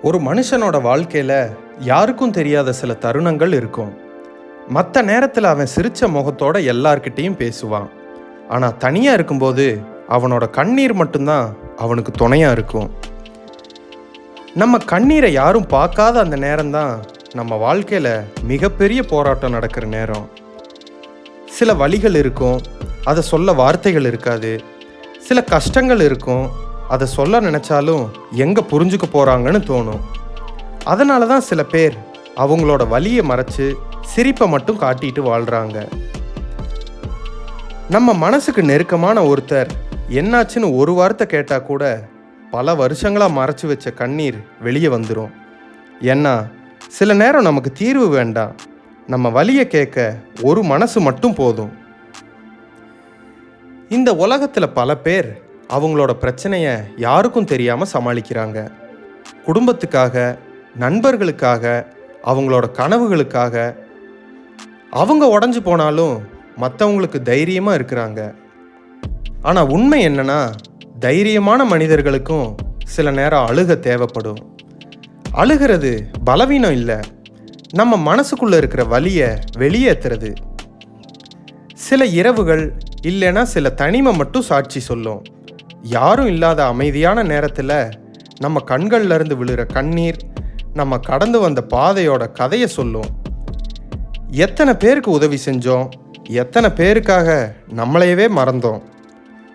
ஒரு மனுஷனோட வாழ்க்கையில் யாருக்கும் தெரியாத சில தருணங்கள் இருக்கும். மற்ற நேரத்தில் அவன் சிரித்த முகத்தோட எல்லார்கிட்டையும் பேசுவான். ஆனால் தனியாக இருக்கும்போது அவனோட கண்ணீர் மட்டும்தான் அவனுக்கு துணையாக இருக்கும். நம்ம கண்ணீரை யாரும் பார்க்காத அந்த நேரம்தான் நம்ம வாழ்க்கையில் மிகப்பெரிய போராட்டம் நடக்கிற நேரம். சில வலிகள் இருக்கும், அதை சொல்ல வார்த்தைகள் இருக்காது. சில கஷ்டங்கள் இருக்கும், அதை சொல்ல நினச்சாலும் எங்கே புரிஞ்சுக்க போகிறாங்கன்னு தோணும். அதனால தான் சில பேர் அவங்களோட வலியை மறைச்சு சிரிப்பை மட்டும் காட்டிட்டு வாழ்கிறாங்க. நம்ம மனசுக்கு நெருக்கமான ஒருத்தர் என்னாச்சுன்னு ஒரு வார்த்தை கேட்டால் கூட பல வருஷங்களாக மறைச்சி வச்ச கண்ணீர் வெளியே வந்துடும். ஏன்னா சில நேரம் நமக்கு தீர்வு வேண்டாம், நம்ம வலியை கேட்க ஒரு மனசு மட்டும் போதும். இந்த உலகத்தில் பல பேர் அவங்களோட பிரச்சனையை யாருக்கும் தெரியாமல் சமாளிக்கிறாங்க. குடும்பத்துக்காக, நண்பர்களுக்காக, அவங்களோட கனவுகளுக்காக. அவங்க உடஞ்சி போனாலும் மற்றவங்களுக்கு தைரியமாக இருக்கிறாங்க. ஆனால் உண்மை என்னன்னா, தைரியமான மனிதர்களுக்கும் சில நேரம் அழுக தேவைப்படும். அழுகிறது பலவீனம் இல்லை, நம்ம மனசுக்குள்ளே இருக்கிற வலியை வெளியேற்றுறது. சில இரவுகள் இல்லைன்னா சில தனிமை மட்டும் சாட்சி சொல்லும். யாரும் இல்லாத அமைதியான நேரத்தில் நம்ம கண்கள்ல இருந்து விழுற கண்ணீர் நம்ம கடந்து வந்த பாதையோட கதையை சொல்லும். எத்தனை பேருக்கு உதவி செஞ்சோம், எத்தனை பேருக்காக நம்மளையவே மறந்தோம்.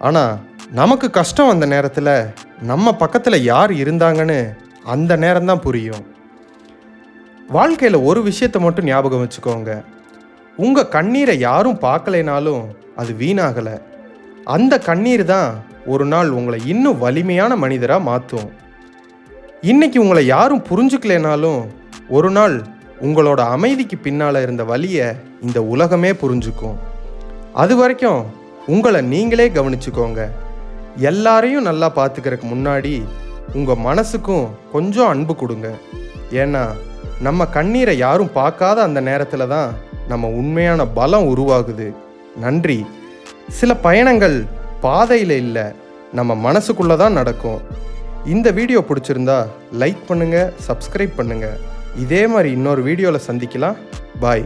ஆனால் நமக்கு கஷ்டம் வந்த நேரத்தில் நம்ம பக்கத்தில் யார் இருந்தாங்கன்னு அந்த நேரம்தான் புரியும். வாழ்க்கையில் ஒரு விஷயத்தை மட்டும் ஞாபகம் வச்சுக்கோங்க, உங்கள் கண்ணீரை யாரும் பார்க்கலைனாலும் அது வீணாகலை. அந்த கண்ணீர் தான் ஒரு நாள் உங்களை இன்னும் வலிமையான மனிதராக மாற்றும். இன்னைக்கு உங்களை யாரும் புரிஞ்சுக்கலைனாலும் ஒரு நாள் உங்களோட அமைதிக்கு பின்னால் இருந்த வலியை இந்த உலகமே புரிஞ்சுக்கும். அது வரைக்கும் உங்களை நீங்களே கவனிச்சுக்கோங்க. எல்லாரையும் நல்லா பார்த்துக்கிறதுக்கு முன்னாடி உங்கள் மனசுக்கும் கொஞ்சம் அன்பு கொடுங்க. ஏன்னா நம்ம கண்ணீரை யாரும் பார்க்காத அந்த நேரத்தில் தான் நம்ம உண்மையான பலம் உருவாகுது. நன்றி. சில பயணங்கள் பாதையில் இல்லை, நம்ம மனசுக்குள்ளே தான் நடக்கும். இந்த வீடியோ பிடிச்சிருந்தா லைக் பண்ணுங்கள், சப்ஸ்கிரைப் பண்ணுங்கள். இதே மாதிரி இன்னொரு வீடியோவில் சந்திக்கலாம். பாய்.